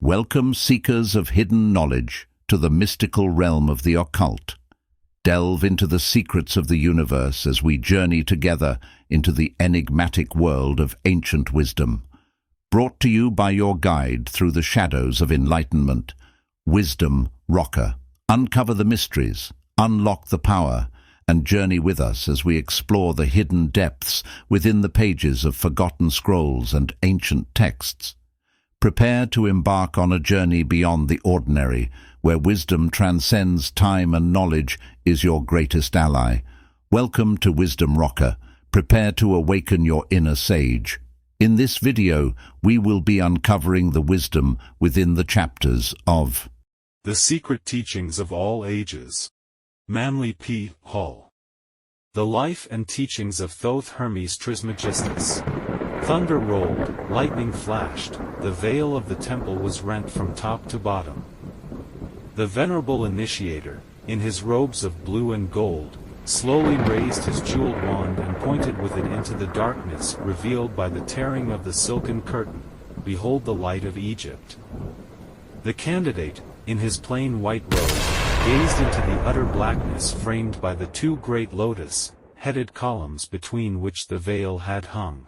Welcome, seekers of hidden knowledge, to the mystical realm of the occult. Delve into the secrets of the universe as we journey together into the enigmatic world of ancient wisdom. Brought to you by your guide through the shadows of enlightenment, Wisdom Rocker. Uncover the mysteries, unlock the power, and journey with us as we explore the hidden depths within the pages of forgotten scrolls and ancient texts. Prepare to embark on a journey beyond the ordinary, where wisdom transcends time and knowledge is your greatest ally. Welcome to Wisdom Rocker. Prepare to awaken your inner sage. In this video, we will be uncovering the wisdom within the chapters of The Secret Teachings of All Ages. Manly P. Hall. The Life and Teachings of Thoth Hermes Trismegistus. Thunder rolled, lightning flashed, the veil of the temple was rent from top to bottom. The venerable initiator, in his robes of blue and gold, slowly raised his jeweled wand and pointed with it into the darkness revealed by the tearing of the silken curtain. Behold the light of Egypt. The candidate, in his plain white robe, gazed into the utter blackness framed by the two great lotus-headed columns between which the veil had hung.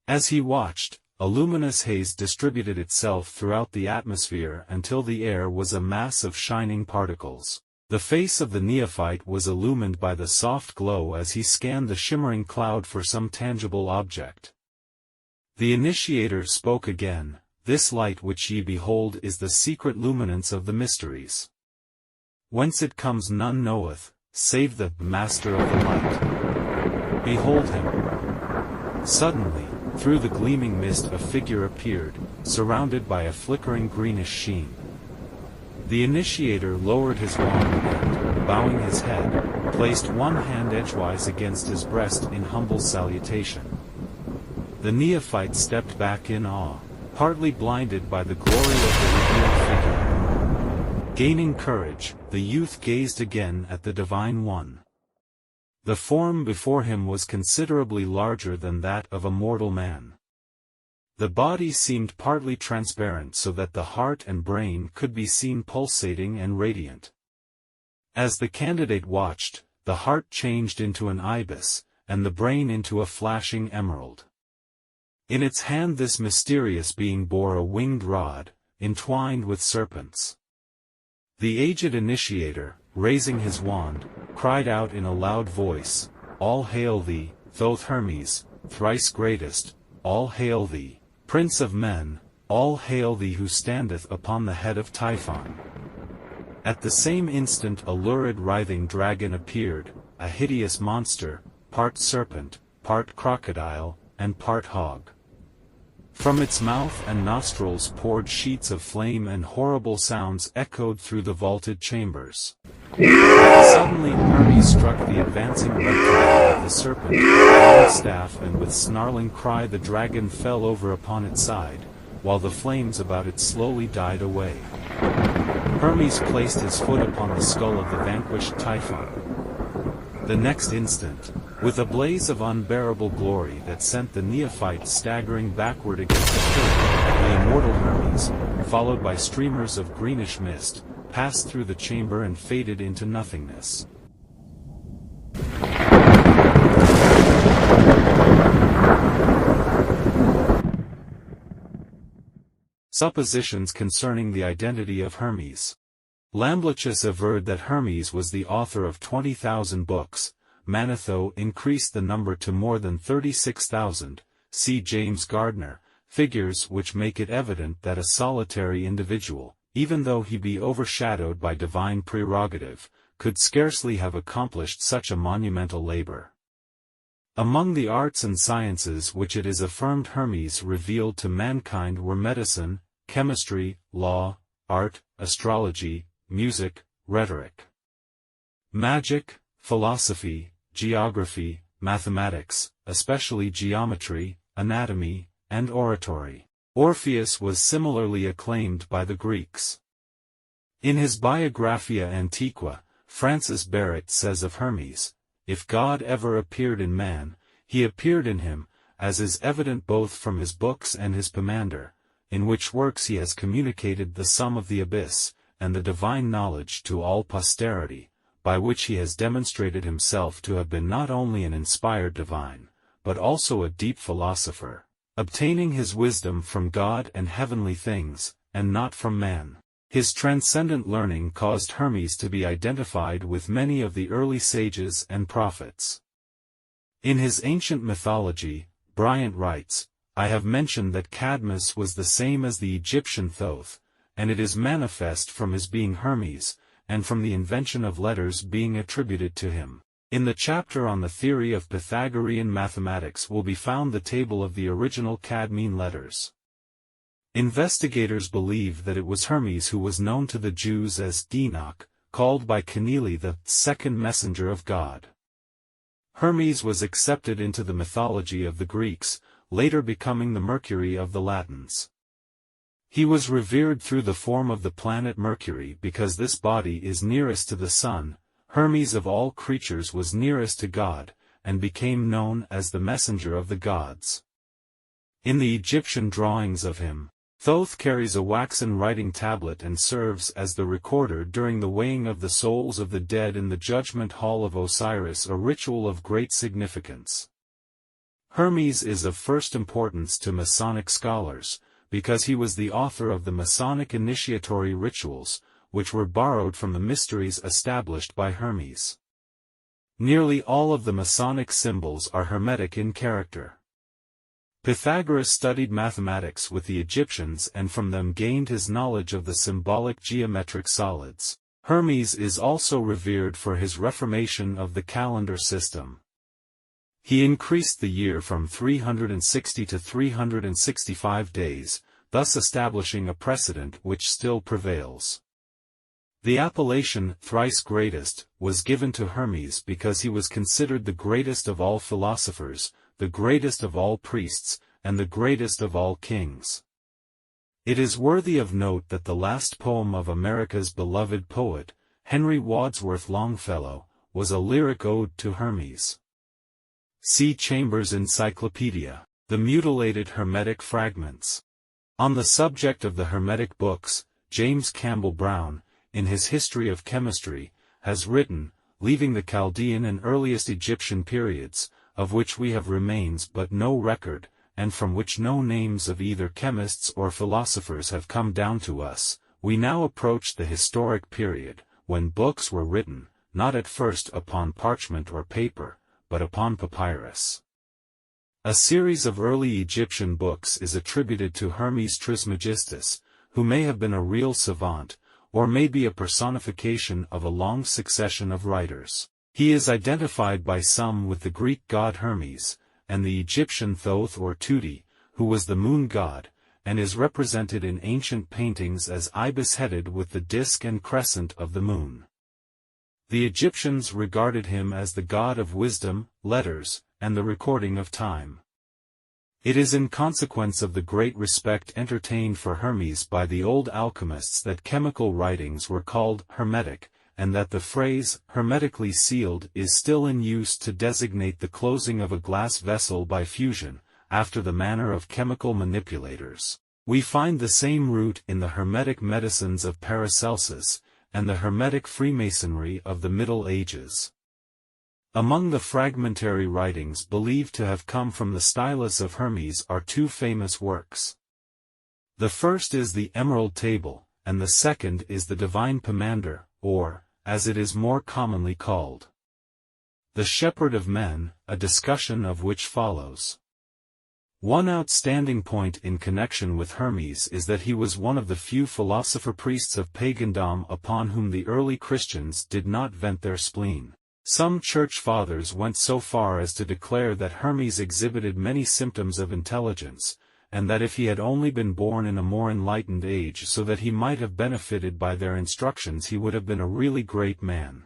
As he watched, a luminous haze distributed itself throughout the atmosphere until the air was a mass of shining particles. The face of the neophyte was illumined by the soft glow as he scanned the shimmering cloud for some tangible object. The initiator spoke again. This light which ye behold is the secret luminance of the mysteries. Whence it comes none knoweth, save the Master of the Light. Behold him. Suddenly, through the gleaming mist a figure appeared, surrounded by a flickering greenish sheen. The initiator lowered his wand and, bowing his head, placed one hand edgewise against his breast in humble salutation. The neophyte stepped back in awe, partly blinded by the glory of the revealed figure. Gaining courage, the youth gazed again at the Divine One. The form before him was considerably larger than that of a mortal man. The body seemed partly transparent so that the heart and brain could be seen pulsating and radiant. As the candidate watched, the heart changed into an ibis, and the brain into a flashing emerald. In its hand this mysterious being bore a winged rod, entwined with serpents. The aged initiator, raising his wand, cried out in a loud voice, "All hail thee, Thoth Hermes, thrice greatest, all hail thee, Prince of men, all hail thee who standeth upon the head of Typhon." At the same instant a lurid writhing dragon appeared, a hideous monster, part serpent, part crocodile, and part hog. From its mouth and nostrils poured sheets of flame and horrible sounds echoed through the vaulted chambers. Suddenly Hermes struck the advancing reptile with the serpent with the staff, and with snarling cry the dragon fell over upon its side, while the flames about it slowly died away. Hermes placed his foot upon the skull of the vanquished Typhon. The next instant, with a blaze of unbearable glory that sent the neophyte staggering backward against the pillar, the immortal Hermes, followed by streamers of greenish mist, passed through the chamber and faded into nothingness. Suppositions concerning the identity of Hermes. Lamblachus averred that Hermes was the author of 20,000 books. Manetho increased the number to more than 36,000. See James Gardner, figures which make it evident that a solitary individual, even though he be overshadowed by divine prerogative, could scarcely have accomplished such a monumental labor. Among the arts and sciences which it is affirmed Hermes revealed to mankind were medicine, chemistry, law, art, astrology, music, rhetoric, magic, philosophy, geography, mathematics, especially geometry, anatomy, and oratory. Orpheus was similarly acclaimed by the Greeks. In his Biographia Antiqua, Francis Barrett says of Hermes, "If God ever appeared in man, he appeared in him, as is evident both from his books and his pomander, in which works he has communicated the sum of the abyss, and the divine knowledge to all posterity, by which he has demonstrated himself to have been not only an inspired divine, but also a deep philosopher, obtaining his wisdom from God and heavenly things, and not from man. His transcendent learning caused Hermes to be identified with many of the early sages and prophets. In his ancient mythology, Bryant writes, "I have mentioned that Cadmus was the same as the Egyptian Thoth, and it is manifest from his being Hermes, and from the invention of letters being attributed to him." In the chapter on the theory of Pythagorean mathematics will be found the table of the original Cadmean letters. Investigators believe that it was Hermes who was known to the Jews as Enoch, called by Kenealy the second messenger of God. Hermes was accepted into the mythology of the Greeks, later becoming the Mercury of the Latins. He was revered through the form of the planet Mercury because this body is nearest to the Sun. Hermes of all creatures was nearest to God, and became known as the messenger of the gods. In the Egyptian drawings of him, Thoth carries a waxen writing tablet and serves as the recorder during the weighing of the souls of the dead in the judgment hall of Osiris, a ritual of great significance. Hermes is of first importance to Masonic scholars, because he was the author of the Masonic initiatory rituals, which were borrowed from the mysteries established by Hermes. Nearly all of the Masonic symbols are Hermetic in character. Pythagoras studied mathematics with the Egyptians and from them gained his knowledge of the symbolic geometric solids. Hermes is also revered for his reformation of the calendar system. He increased the year from 360 to 365 days, thus establishing a precedent which still prevails. The appellation Thrice Greatest was given to Hermes because he was considered the greatest of all philosophers, the greatest of all priests, and the greatest of all kings. It is worthy of note that the last poem of America's beloved poet, Henry Wadsworth Longfellow, was a lyric ode to Hermes. See Chambers' Encyclopedia, The Mutilated Hermetic Fragments. On the subject of the Hermetic books, James Campbell Brown, in his History of Chemistry, has written, leaving the Chaldean and earliest Egyptian periods, of which we have remains but no record, and from which no names of either chemists or philosophers have come down to us, we now approach the historic period, when books were written, not at first upon parchment or paper, but upon papyrus. A series of early Egyptian books is attributed to Hermes Trismegistus, who may have been a real savant, or may be a personification of a long succession of writers. He is identified by some with the Greek god Hermes, and the Egyptian Thoth or Tuti, who was the moon god, and is represented in ancient paintings as ibis-headed with the disk and crescent of the moon. The Egyptians regarded him as the god of wisdom, letters, and the recording of time. It is in consequence of the great respect entertained for Hermes by the old alchemists that chemical writings were called Hermetic, and that the phrase, hermetically sealed, is still in use to designate the closing of a glass vessel by fusion, after the manner of chemical manipulators. We find the same root in the Hermetic medicines of Paracelsus, and the Hermetic Freemasonry of the Middle Ages. Among the fragmentary writings believed to have come from the stylus of Hermes are two famous works. The first is the Emerald Table, and the second is the Divine Pomander, or, as it is more commonly called, the Shepherd of Men, a discussion of which follows. One outstanding point in connection with Hermes is that he was one of the few philosopher-priests of pagandom upon whom the early Christians did not vent their spleen. Some church fathers went so far as to declare that Hermes exhibited many symptoms of intelligence, and that if he had only been born in a more enlightened age so that he might have benefited by their instructions he would have been a really great man.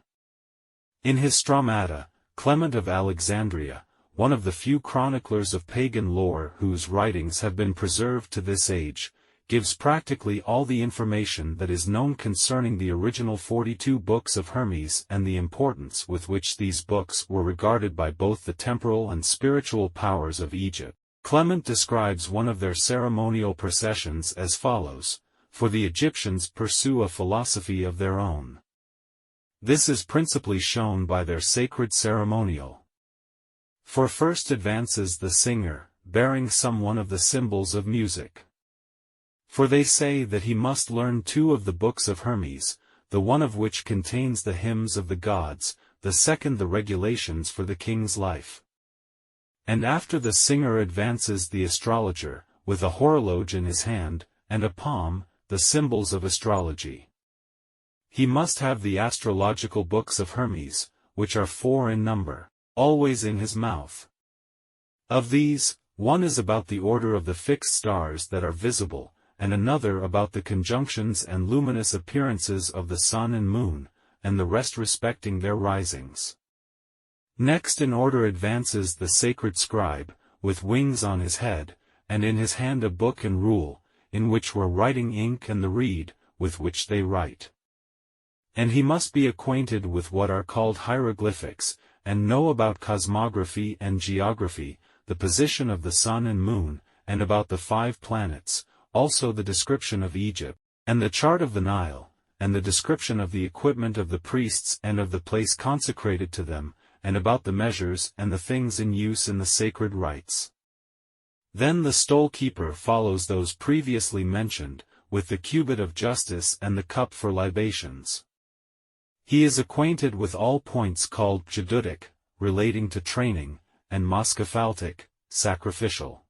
In his Stramata, Clement of Alexandria, one of the few chroniclers of pagan lore whose writings have been preserved to this age, gives practically all the information that is known concerning the original 42 books of Hermes and the importance with which these books were regarded by both the temporal and spiritual powers of Egypt. Clement describes one of their ceremonial processions as follows: for the Egyptians pursue a philosophy of their own. This is principally shown by their sacred ceremonial. For first advances the singer, bearing some one of the symbols of music. For they say that he must learn 2 of the books of Hermes, the one of which contains the hymns of the gods, the second the regulations for the king's life. And after the singer advances the astrologer, with a horologe in his hand, and a palm, the symbols of astrology. He must have the astrological books of Hermes, which are 4 in number, always in his mouth. Of these, one is about the order of the fixed stars that are visible, and another about the conjunctions and luminous appearances of the sun and moon, and the rest respecting their risings. Next in order advances the sacred scribe, with wings on his head, and in his hand a book and rule, in which were writing ink and the reed, with which they write. And he must be acquainted with what are called hieroglyphics, and know about cosmography and geography, the position of the sun and moon, and about the 5 planets, also the description of Egypt, and the chart of the Nile, and the description of the equipment of the priests and of the place consecrated to them, and about the measures and the things in use in the sacred rites. Then the stole-keeper follows those previously mentioned, with the cubit of justice and the cup for libations. He is acquainted with all points called Jadutic, relating to training, and Moschophaltic, sacrificial.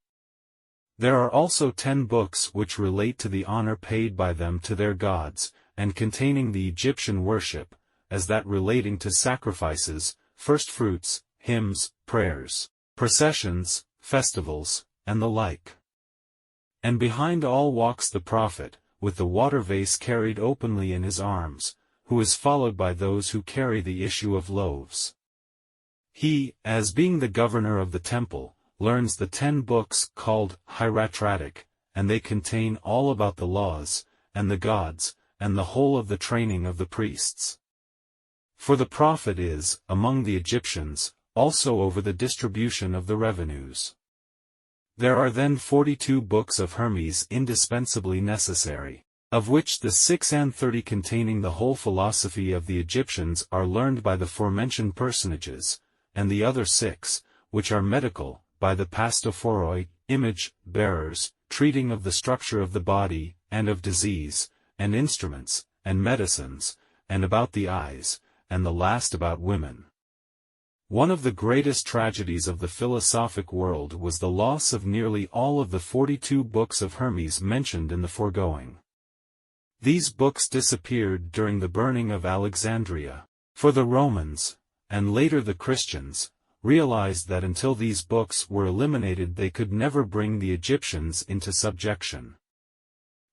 There are also 10 books which relate to the honor paid by them to their gods, and containing the Egyptian worship, as that relating to sacrifices, first-fruits, hymns, prayers, processions, festivals, and the like. And behind all walks the prophet, with the water vase carried openly in his arms, who is followed by those who carry the issue of loaves. He, as being the governor of the temple, learns the 10 books called hieratratic, and they contain all about the laws, and the gods, and the whole of the training of the priests. For the prophet is, among the Egyptians, also over the distribution of the revenues. There are then 42 books of Hermes indispensably necessary, of which the 36 containing the whole philosophy of the Egyptians are learned by the forementioned personages, and the other 6, which are medical, by the pastophoroi, image-bearers, treating of the structure of the body, and of disease, and instruments, and medicines, and about the eyes, and the last about women. One of the greatest tragedies of the philosophic world was the loss of nearly all of the 42 books of Hermes mentioned in the foregoing. These books disappeared during the burning of Alexandria, for the Romans, and later the Christians, realized that until these books were eliminated they could never bring the Egyptians into subjection.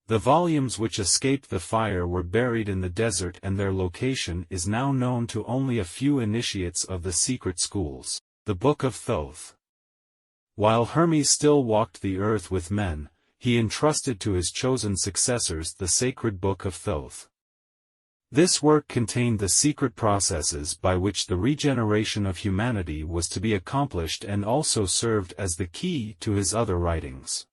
The volumes which escaped the fire were buried in the desert, and their location is now known to only a few initiates of the secret schools. The Book of Thoth. While Hermes still walked the earth with men, he entrusted to his chosen successors the sacred Book of Thoth. This work contained the secret processes by which the regeneration of humanity was to be accomplished, and also served as the key to his other writings.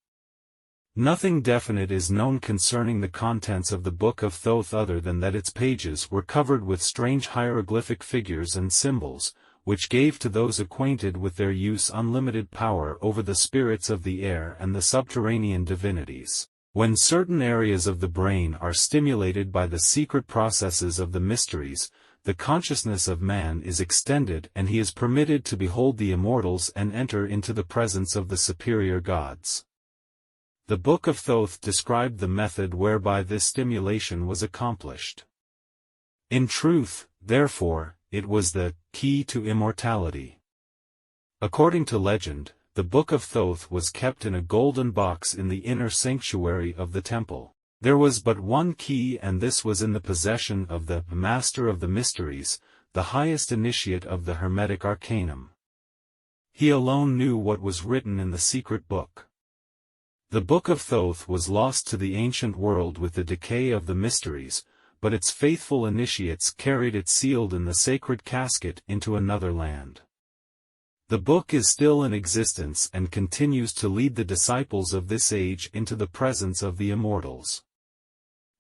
Nothing definite is known concerning the contents of the Book of Thoth other than that its pages were covered with strange hieroglyphic figures and symbols, which gave to those acquainted with their use unlimited power over the spirits of the air and the subterranean divinities. When certain areas of the brain are stimulated by the secret processes of the mysteries, the consciousness of man is extended and he is permitted to behold the immortals and enter into the presence of the superior gods. The Book of Thoth described the method whereby this stimulation was accomplished. In truth, therefore, it was the key to immortality. According to legend, the Book of Thoth was kept in a golden box in the inner sanctuary of the temple. There was but one key, and this was in the possession of the Master of the Mysteries, the highest initiate of the Hermetic Arcanum. He alone knew what was written in the secret book. The Book of Thoth was lost to the ancient world with the decay of the mysteries, but its faithful initiates carried it sealed in the sacred casket into another land. The book is still in existence and continues to lead the disciples of this age into the presence of the immortals.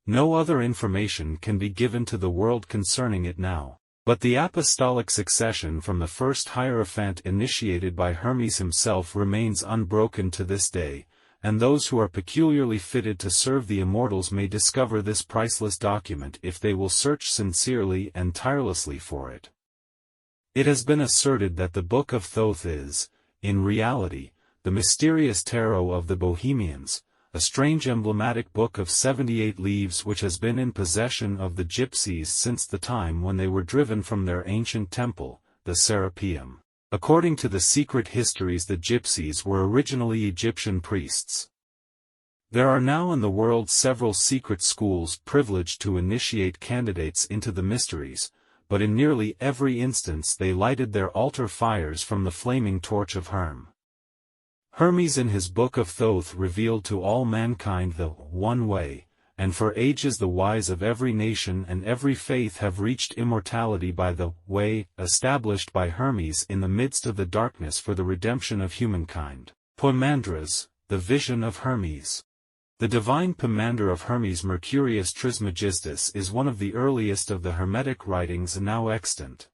No other information can be given to the world concerning it now, but the apostolic succession from the first Hierophant initiated by Hermes himself remains unbroken to this day, and those who are peculiarly fitted to serve the immortals may discover this priceless document if they will search sincerely and tirelessly for it. It has been asserted that the Book of Thoth is, in reality, the mysterious tarot of the Bohemians, a strange emblematic book of 78 leaves which has been in possession of the gypsies since the time when they were driven from their ancient temple, the Serapeum. According to the secret histories, the gypsies were originally Egyptian priests. There are now in the world several secret schools privileged to initiate candidates into the mysteries, but in nearly every instance they lighted their altar fires from the flaming torch of Hermes in his Book of Thoth revealed to all mankind the one way, and for ages the wise of every nation and every faith have reached immortality by the way established by Hermes in the midst of the darkness for the redemption of humankind. Poimandres, the vision of Hermes. The divine pomander of Hermes Mercurius Trismegistus is one of the earliest of the Hermetic writings now extant.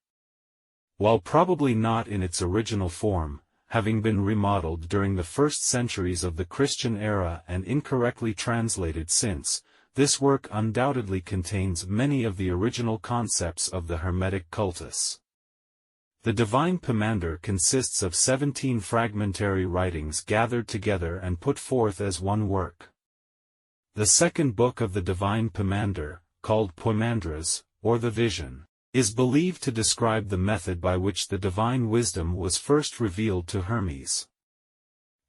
While probably not in its original form, having been remodeled during the first centuries of the Christian era and incorrectly translated since, this work undoubtedly contains many of the original concepts of the Hermetic cultus. The Divine Pomander consists of 17 fragmentary writings gathered together and put forth as one work. The second book of the Divine Pomander, called Poimandres, or the Vision, is believed to describe the method by which the divine wisdom was first revealed to Hermes.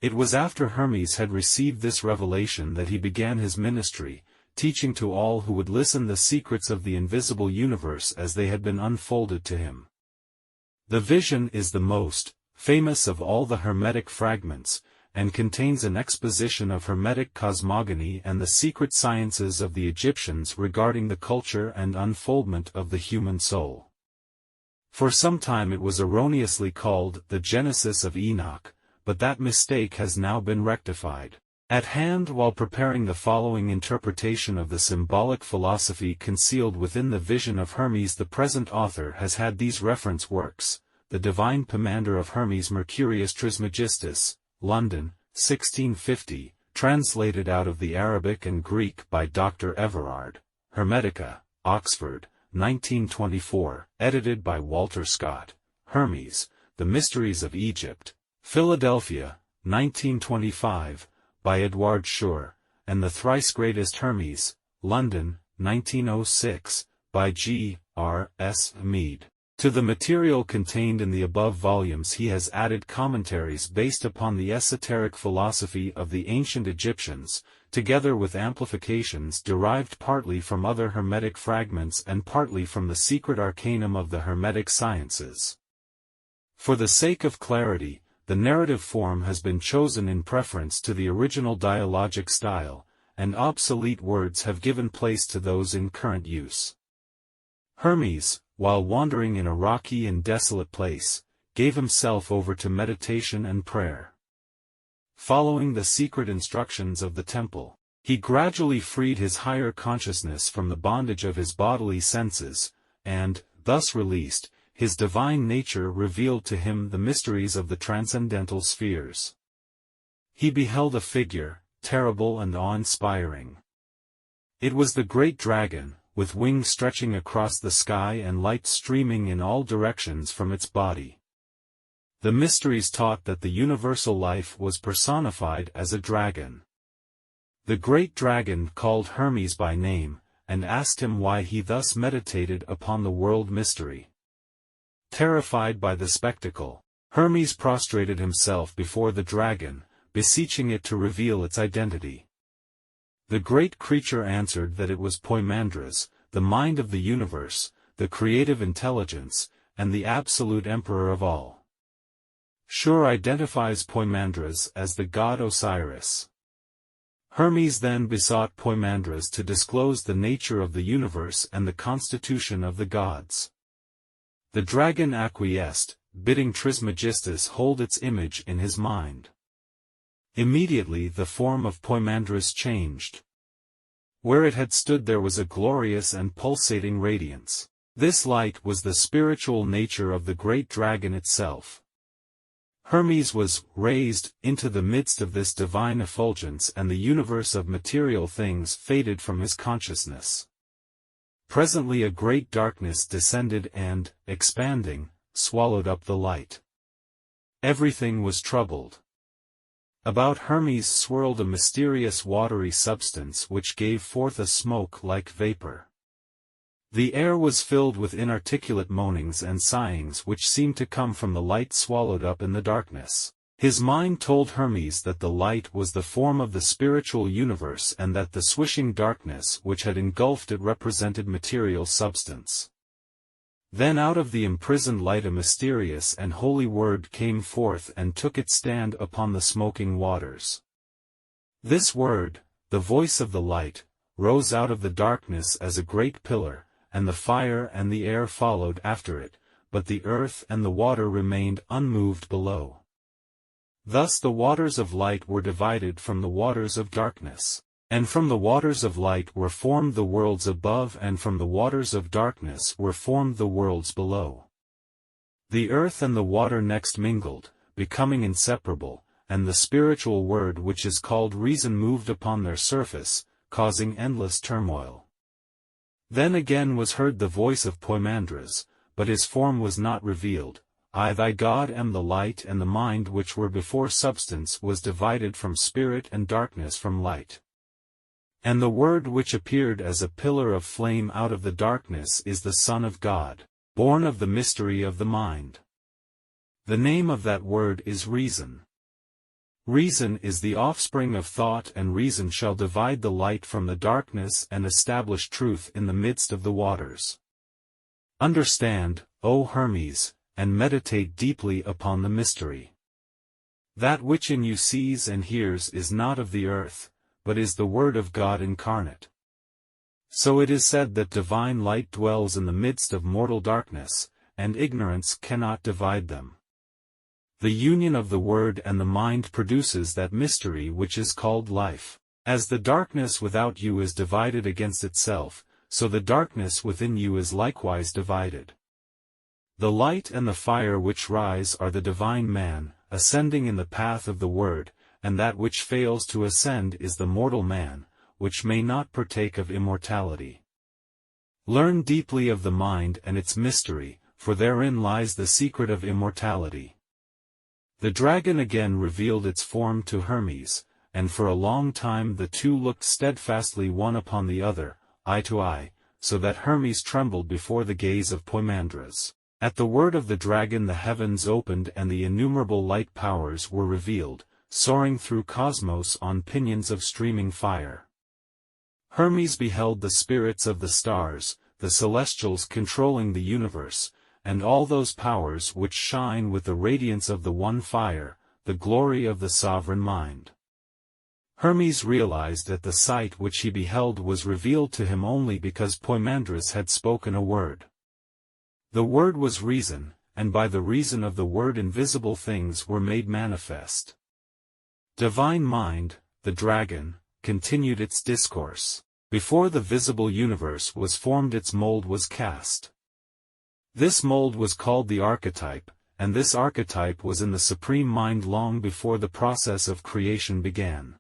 It was after Hermes had received this revelation that he began his ministry, teaching to all who would listen the secrets of the invisible universe as they had been unfolded to him. The Vision is the most famous of all the Hermetic fragments, and contains an exposition of Hermetic cosmogony and the secret sciences of the Egyptians regarding the culture and unfoldment of the human soul. For some time it was erroneously called the Genesis of Enoch, but that mistake has now been rectified. At hand, while preparing the following interpretation of the symbolic philosophy concealed within the Vision of Hermes, the present author has had these reference works: The Divine Pomander of Hermes Mercurius Trismegistus, London, 1650, translated out of the Arabic and Greek by Dr. Everard, Hermetica, Oxford, 1924, edited by Walter Scott. Hermes, The Mysteries of Egypt, Philadelphia, 1925, by Edward Schur, and The Thrice Greatest Hermes, London, 1906, by G. R. S. Mead. To the material contained in the above volumes he has added commentaries based upon the esoteric philosophy of the ancient Egyptians, together with amplifications derived partly from other Hermetic fragments and partly from the secret arcanum of the Hermetic sciences. For the sake of clarity, the narrative form has been chosen in preference to the original dialogic style, and obsolete words have given place to those in current use. Hermes, while wandering in a rocky and desolate place, gave himself over to meditation and prayer. Following the secret instructions of the temple, he gradually freed his higher consciousness from the bondage of his bodily senses, and, thus released, his divine nature revealed to him the mysteries of the transcendental spheres. He beheld a figure, terrible and awe-inspiring. It was the great dragon, with wings stretching across the sky and light streaming in all directions from its body. The mysteries taught that the universal life was personified as a dragon. The great dragon called Hermes by name, and asked him why he thus meditated upon the world mystery. Terrified by the spectacle, Hermes prostrated himself before the dragon, beseeching it to reveal its identity. The great creature answered that it was Poimandres, the mind of the universe, the creative intelligence, and the absolute emperor of all. Schur identifies Poimandres as the god Osiris. Hermes then besought Poimandres to disclose the nature of the universe and the constitution of the gods. The dragon acquiesced, bidding Trismegistus hold its image in his mind. Immediately the form of Poimandres changed. Where it had stood there was a glorious and pulsating radiance. This light was the spiritual nature of the great dragon itself. Hermes was raised into the midst of this divine effulgence, and the universe of material things faded from his consciousness. Presently a great darkness descended and, expanding, swallowed up the light. Everything was troubled. About Hermes swirled a mysterious watery substance which gave forth a smoke like vapor. The air was filled with inarticulate moanings and sighings which seemed to come from the light swallowed up in the darkness. His mind told Hermes that the light was the form of the spiritual universe and that the swishing darkness which had engulfed it represented material substance. Then out of the imprisoned light a mysterious and holy word came forth and took its stand upon the smoking waters. This word, the voice of the light, rose out of the darkness as a great pillar, and the fire and the air followed after it, but the earth and the water remained unmoved below. Thus the waters of light were divided from the waters of darkness. And from the waters of light were formed the worlds above, and from the waters of darkness were formed the worlds below. The earth and the water next mingled, becoming inseparable, and the spiritual word which is called reason moved upon their surface, causing endless turmoil. Then again was heard the voice of Poimandres, but his form was not revealed. I thy God am the light, and the mind which were before substance was divided from spirit, and darkness from light. And the word which appeared as a pillar of flame out of the darkness is the Son of God, born of the mystery of the mind. The name of that word is reason. Reason is the offspring of thought, and reason shall divide the light from the darkness and establish truth in the midst of the waters. Understand, O Hermes, and meditate deeply upon the mystery. That which in you sees and hears is not of the earth, but is the Word of God incarnate. So it is said that divine light dwells in the midst of mortal darkness, and ignorance cannot divide them. The union of the Word and the mind produces that mystery which is called life. As the darkness without you is divided against itself, so the darkness within you is likewise divided. The light and the fire which rise are the divine man, ascending in the path of the Word, and that which fails to ascend is the mortal man, which may not partake of immortality. Learn deeply of the mind and its mystery, for therein lies the secret of immortality. The dragon again revealed its form to Hermes, and for a long time the two looked steadfastly one upon the other, eye to eye, so that Hermes trembled before the gaze of Poimandres. At the word of the dragon the heavens opened and the innumerable light powers were revealed, soaring through cosmos on pinions of streaming fire. Hermes beheld the spirits of the stars, the celestials controlling the universe, and all those powers which shine with the radiance of the one fire, the glory of the sovereign mind. Hermes realized that the sight which he beheld was revealed to him only because Poimandres had spoken a word. The word was reason, and by the reason of the word invisible things were made manifest. Divine Mind, the dragon, continued its discourse. Before the visible universe was formed its mold was cast. This mold was called the archetype, and this archetype was in the Supreme Mind long before the process of creation began.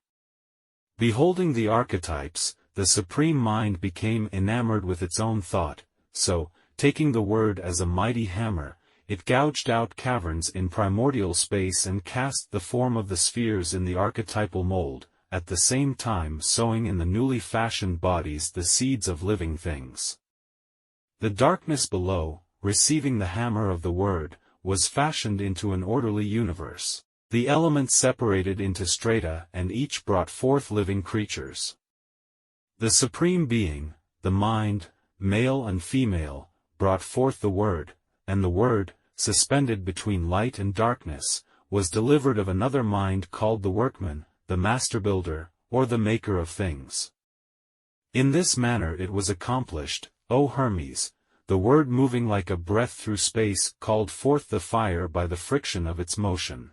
Beholding the archetypes, the Supreme Mind became enamored with its own thought, so, taking the word as a mighty hammer, it gouged out caverns in primordial space and cast the form of the spheres in the archetypal mold, at the same time sowing in the newly fashioned bodies the seeds of living things. The darkness below, receiving the hammer of the word, was fashioned into an orderly universe. The elements separated into strata and each brought forth living creatures. The Supreme Being, the Mind, male and female, brought forth the Word, and the Word, suspended between light and darkness, was delivered of another mind called the Workman, the Master Builder, or the Maker of Things. In this manner it was accomplished, O Hermes, the word moving like a breath through space called forth the fire by the friction of its motion.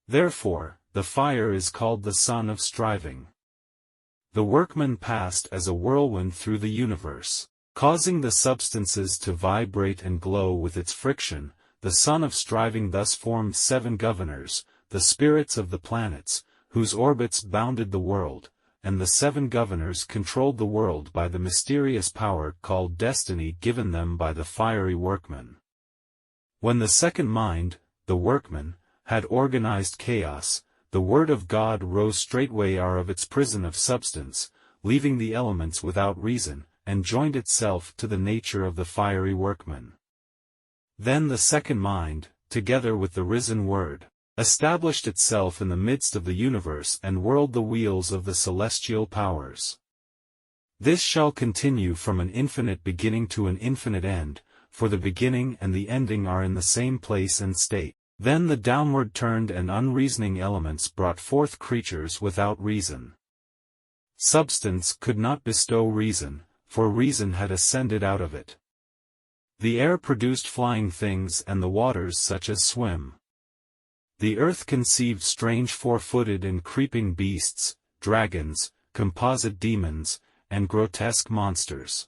Therefore, the fire is called the sun of striving. The workman passed as a whirlwind through the universe, causing the substances to vibrate and glow with its friction. The sun of striving thus formed 7 governors, the spirits of the planets, whose orbits bounded the world, and the 7 governors controlled the world by the mysterious power called destiny given them by the fiery workman. When the second mind, the workman, had organized chaos, the word of God rose straightway out of its prison of substance, leaving the elements without reason, and joined itself to the nature of the fiery workman. Then the second mind, together with the risen word, established itself in the midst of the universe and whirled the wheels of the celestial powers. This shall continue from an infinite beginning to an infinite end, for the beginning and the ending are in the same place and state. Then the downward turned and unreasoning elements brought forth creatures without reason. Substance could not bestow reason, for reason had ascended out of it. The air produced flying things and the waters such as swim. The earth conceived strange 4-footed and creeping beasts, dragons, composite demons, and grotesque monsters.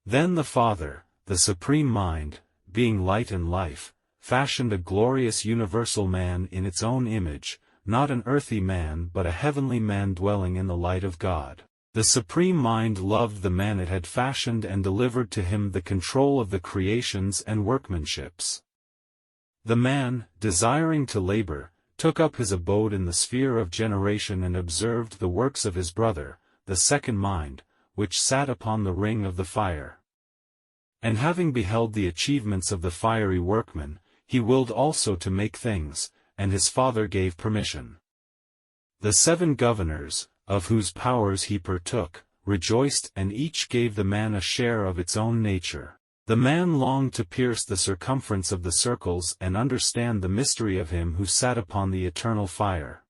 Then the Father, the Supreme Mind, being light and life, fashioned a glorious universal man in its own image, not an earthly man but a heavenly man dwelling in the light of God. The Supreme Mind loved the man it had fashioned and delivered to him the control of the creations and workmanships. The man, desiring to labor, took up his abode in the sphere of generation and observed the works of his brother, the second mind, which sat upon the ring of the fire. And having beheld the achievements of the fiery workman, he willed also to make things, and his father gave permission. The 7 governors, of whose powers he partook, rejoiced and each gave the man a share of its own nature. The man longed to pierce the circumference of the circles and understand the mystery of him who sat upon the eternal fire.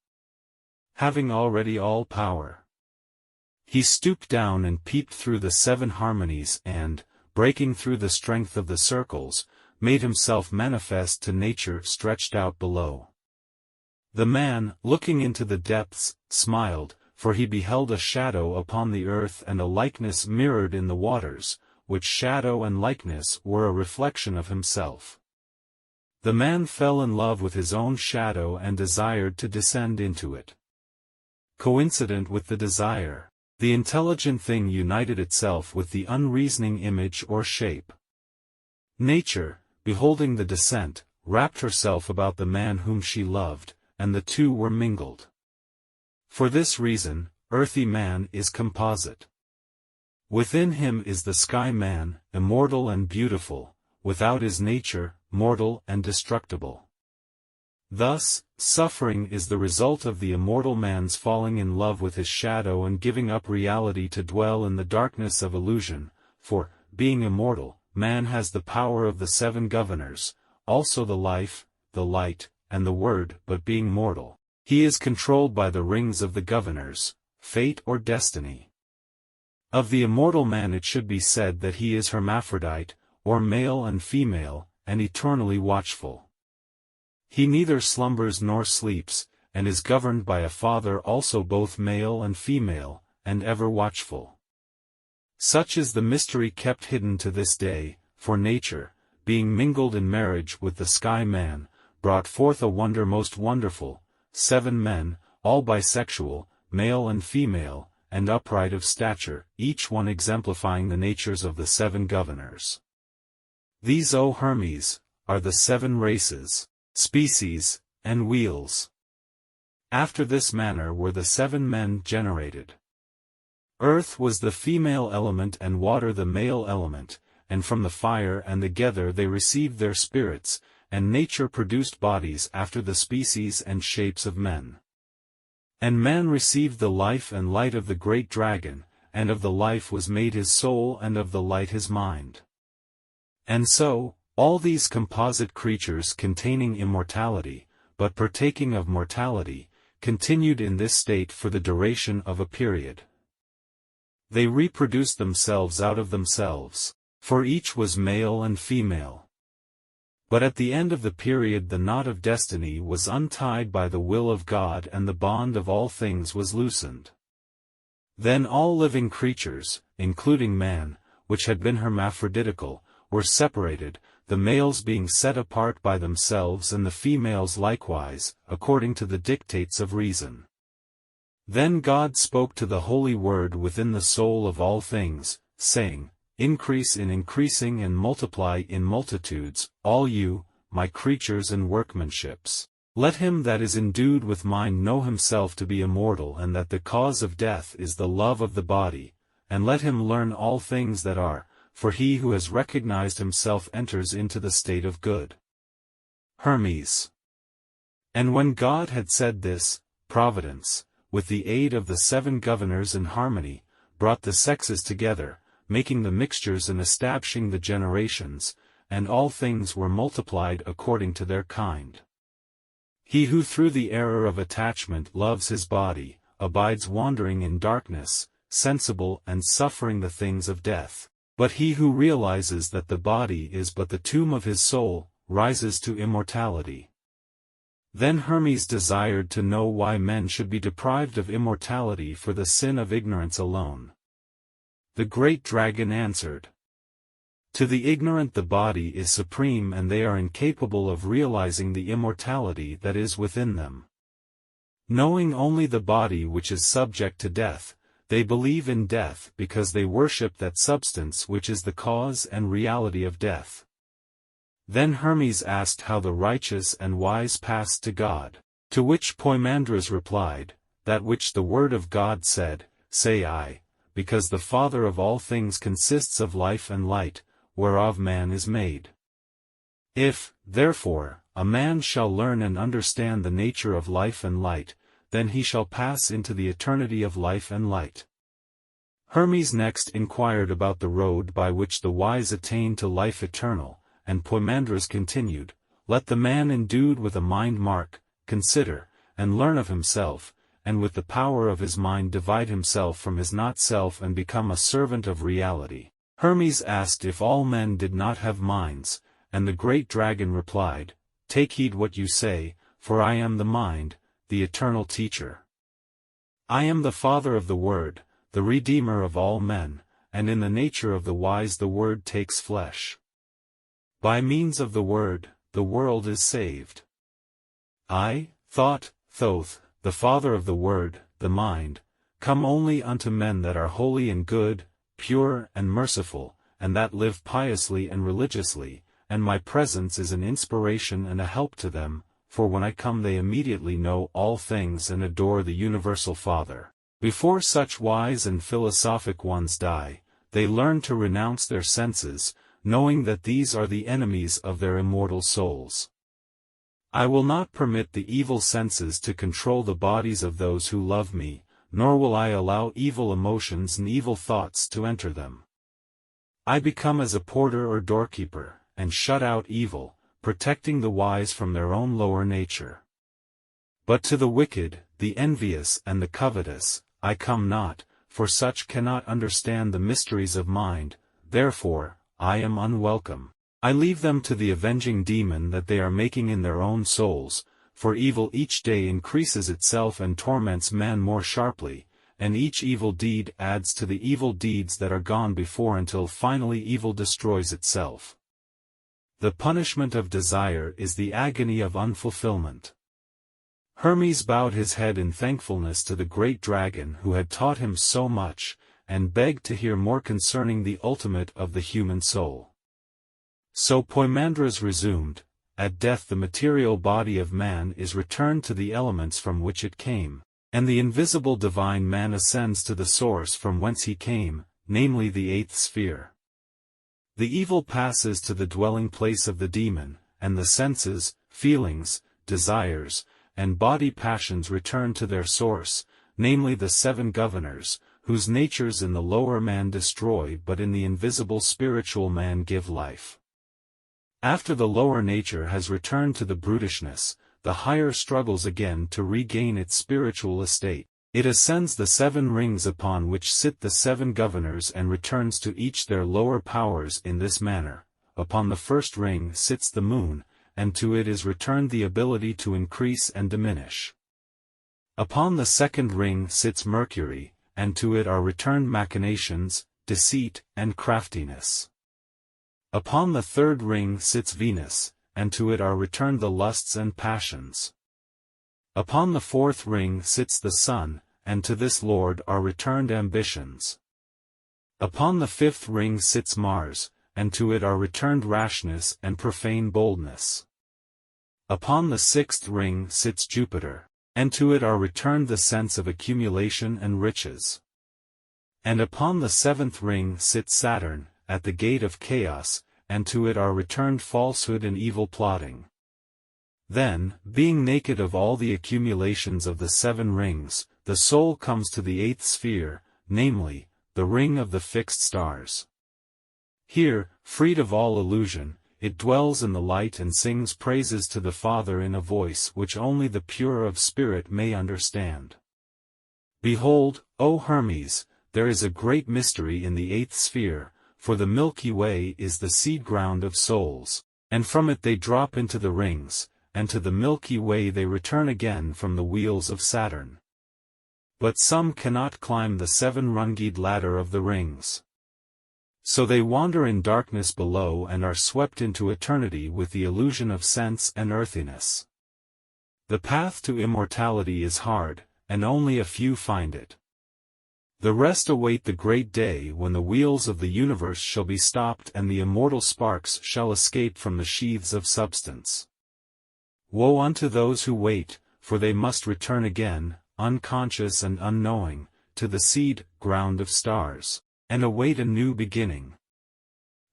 Having already all power, he stooped down and peeped through the 7 harmonies and, breaking through the strength of the circles, made himself manifest to nature stretched out below. The man, looking into the depths, smiled, for he beheld a shadow upon the earth and a likeness mirrored in the waters, which shadow and likeness were a reflection of himself. The man fell in love with his own shadow and desired to descend into it. Coincident with the desire, the intelligent thing united itself with the unreasoning image or shape. Nature, beholding the descent, wrapped herself about the man whom she loved, and the two were mingled. For this reason, earthy man is composite. Within him is the sky man, immortal and beautiful, without is nature, mortal and destructible. Thus, suffering is the result of the immortal man's falling in love with his shadow and giving up reality to dwell in the darkness of illusion, for, being immortal, man has the power of the 7 governors, also the life, the light, and the word, but being mortal, he is controlled by the rings of the governors, fate or destiny. Of the immortal man it should be said that he is hermaphrodite, or male and female, and eternally watchful. He neither slumbers nor sleeps, and is governed by a father also both male and female, and ever watchful. Such is the mystery kept hidden to this day, for nature, being mingled in marriage with the sky man, brought forth a wonder most wonderful, 7 men, all bisexual, male and female, and upright of stature, each one exemplifying the natures of the 7 governors. These, O Hermes, are the 7 races, species, and wheels. After this manner were the 7 men generated. Earth was the female element and water the male element, and from the fire and together they received their spirits, and nature produced bodies after the species and shapes of men. And man received the life and light of the great dragon, and of the life was made his soul and of the light his mind. And so, all these composite creatures containing immortality, but partaking of mortality, continued in this state for the duration of a period. They reproduced themselves out of themselves, For each was male and female. But at the end of the period the knot of destiny was untied by the will of God and the bond of all things was loosened. Then all living creatures, including man, which had been hermaphroditical, were separated, the males being set apart by themselves and the females likewise, according to the dictates of reason. Then God spoke to the Holy Word within the soul of all things, saying, Increase in increasing and multiply in multitudes, all you, my creatures and workmanships. Let him that is endued with mind know himself to be immortal and that the cause of death is the love of the body, and let him learn all things that are, for he who has recognized himself enters into the state of good. Hermes. And when God had said this, Providence, with the aid of the 7 governors in harmony, brought the sexes together, making the mixtures and establishing the generations, and all things were multiplied according to their kind. He who through the error of attachment loves his body, abides wandering in darkness, sensible and suffering the things of death. But he who realizes that the body is but the tomb of his soul, rises to immortality. Then Hermes desired to know why men should be deprived of immortality for the sin of ignorance alone. The great dragon answered, To the ignorant the body is supreme and they are incapable of realizing the immortality that is within them. Knowing only the body which is subject to death, they believe in death because they worship that substance which is the cause and reality of death. Then Hermes asked how the righteous and wise passed to God, to which Poimandres replied, That which the word of God said, say I, because the Father of all things consists of life and light, whereof man is made. If, therefore, a man shall learn and understand the nature of life and light, then he shall pass into the eternity of life and light. Hermes next inquired about the road by which the wise attain to life eternal, and Poimandres continued, Let the man endued with a mind mark, consider, and learn of himself, and with the power of his mind divide himself from his not-self and become a servant of reality. Hermes asked if all men did not have minds, and the great dragon replied, Take heed what you say, for I am the mind, the eternal teacher. I am the Father of the Word, the Redeemer of all men, and in the nature of the wise the Word takes flesh. By means of the Word, the world is saved. I, Thoth, the Father of the Word, the mind, come only unto men that are holy and good, pure and merciful, and that live piously and religiously, and my presence is an inspiration and a help to them, for when I come they immediately know all things and adore the universal Father. Before such wise and philosophic ones die, they learn to renounce their senses, knowing that these are the enemies of their immortal souls. I will not permit the evil senses to control the bodies of those who love me, nor will I allow evil emotions and evil thoughts to enter them. I become as a porter or doorkeeper, and shut out evil, protecting the wise from their own lower nature. But to the wicked, the envious and the covetous, I come not, for such cannot understand the mysteries of mind, therefore, I am unwelcome. I leave them to the avenging demon that they are making in their own souls, for evil each day increases itself and torments man more sharply, and each evil deed adds to the evil deeds that are gone before until finally evil destroys itself. The punishment of desire is the agony of unfulfillment. Hermes bowed his head in thankfulness to the great dragon who had taught him so much, and begged to hear more concerning the ultimate of the human soul. So Poimandres resumed, At death the material body of man is returned to the elements from which it came, and the invisible divine man ascends to the source from whence he came, namely the 8th sphere. The evil passes to the dwelling place of the demon, and the senses, feelings, desires, and body passions return to their source, namely the 7 governors, whose natures in the lower man destroy but in the invisible spiritual man give life. After the lower nature has returned to the brutishness, the higher struggles again to regain its spiritual estate. It ascends the 7 rings upon which sit the 7 governors and returns to each their lower powers in this manner. Upon the first ring sits the moon, and to it is returned the ability to increase and diminish. Upon the second ring sits Mercury, and to it are returned machinations, deceit, and craftiness. Upon the third ring sits Venus, and to it are returned the lusts and passions. Upon the fourth ring sits the Sun, and to this lord are returned ambitions. Upon the fifth ring sits Mars, and to it are returned rashness and profane boldness. Upon the sixth ring sits Jupiter, and to it are returned the sense of accumulation and riches. And upon the seventh ring sits Saturn, at the gate of chaos, and to it are returned falsehood and evil plotting. Then, being naked of all the accumulations of the 7 rings, the soul comes to the 8th sphere, namely, the ring of the fixed stars. Here, freed of all illusion, it dwells in the light and sings praises to the Father in a voice which only the pure of spirit may understand. Behold, O Hermes, there is a great mystery in the 8th sphere, for the Milky Way is the seed ground of souls, and from it they drop into the rings, and to the Milky Way they return again from the wheels of Saturn. But some cannot climb the 7-runged ladder of the rings. So they wander in darkness below and are swept into eternity with the illusion of sense and earthiness. The path to immortality is hard, and only a few find it. The rest await the great day when the wheels of the universe shall be stopped and the immortal sparks shall escape from the sheaths of substance. Woe unto those who wait, for they must return again, unconscious and unknowing, to the seed ground of stars, and await a new beginning.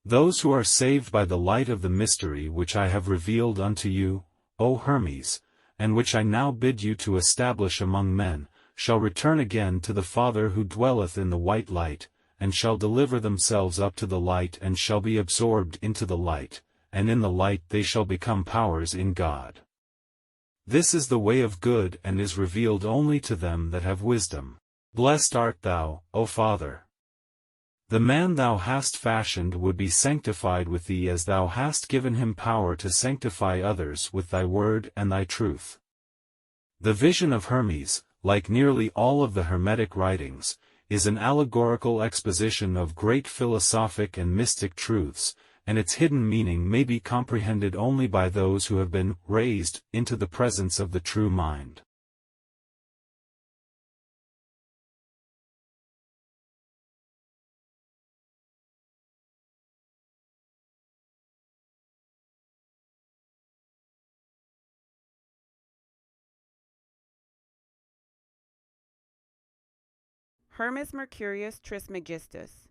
Those who are saved by the light of the mystery which I have revealed unto you, O Hermes, and which I now bid you to establish among men, shall return again to the Father who dwelleth in the white light, and shall deliver themselves up to the light and shall be absorbed into the light, and in the light they shall become powers in God. This is the way of good and is revealed only to them that have wisdom. Blessed art thou, O Father. The man thou hast fashioned would be sanctified with thee as thou hast given him power to sanctify others with thy word and thy truth. The vision of Hermes, like nearly all of the Hermetic writings, is an allegorical exposition of great philosophic and mystic truths, and its hidden meaning may be comprehended only by those who have been raised into the presence of the true mind. Hermes Mercurius Trismegistus.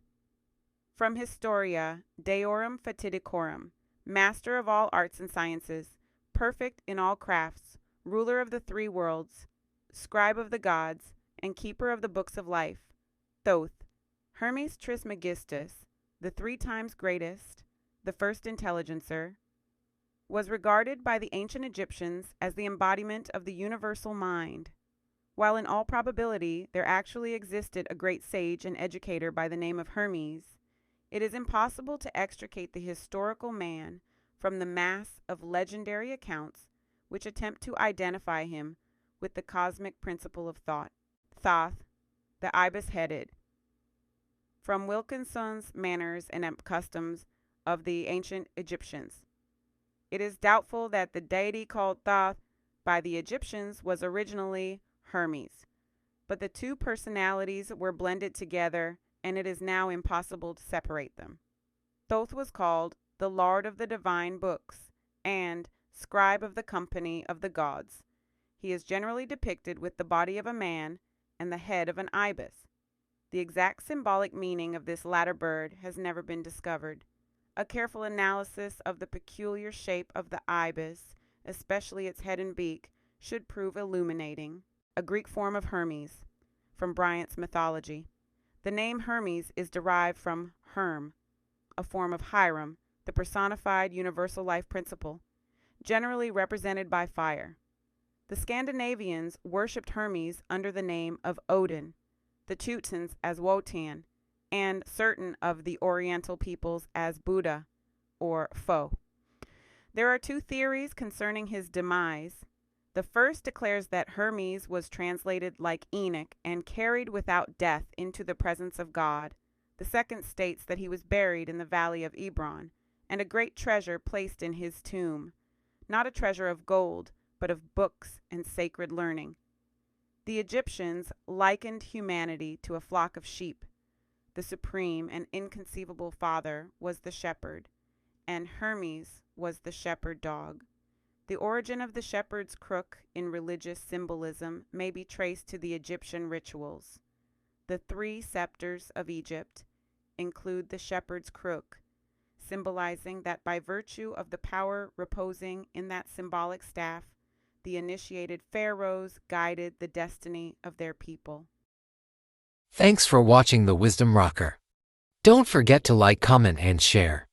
From Historia Deorum Fatidicorum, master of all arts and sciences, perfect in all crafts, ruler of the 3 worlds, scribe of the gods, and keeper of the books of life, Thoth Hermes Trismegistus, the 3 times greatest, the first intelligencer, was regarded by the ancient Egyptians as the embodiment of the universal mind. While in all probability there actually existed a great sage and educator by the name of Hermes, it is impossible to extricate the historical man from the mass of legendary accounts which attempt to identify him with the cosmic principle of thought. Thoth, the ibis-headed. From Wilkinson's Manners and Customs of the Ancient Egyptians. It is doubtful that the deity called Thoth by the Egyptians was originally Hermes, but the 2 personalities were blended together, and it is now impossible to separate them. Thoth was called the Lord of the Divine Books and Scribe of the Company of the Gods. He is generally depicted with the body of a man and the head of an ibis. The exact symbolic meaning of this latter bird has never been discovered. A careful analysis of the peculiar shape of the ibis, especially its head and beak, should prove illuminating. A Greek form of Hermes, from Bryant's mythology. The name Hermes is derived from Herm, a form of Hiram, the personified universal life principle, generally represented by fire. The Scandinavians worshipped Hermes under the name of Odin, the Teutons as Wotan, and certain of the Oriental peoples as Buddha or Fo. There are two theories concerning his demise. The first declares that Hermes was translated like Enoch and carried without death into the presence of God. The second states that he was buried in the valley of Ebron, and a great treasure placed in his tomb, not a treasure of gold, but of books and sacred learning. The Egyptians likened humanity to a flock of sheep. The supreme and inconceivable father was the shepherd, and Hermes was the shepherd dog. The origin of the shepherd's crook in religious symbolism may be traced to the Egyptian rituals. The three scepters of Egypt include the shepherd's crook, symbolizing that by virtue of the power reposing in that symbolic staff, the initiated pharaohs guided the destiny of their people. Thanks for watching the Wisdom Rocker. Don't forget to like, comment, and share.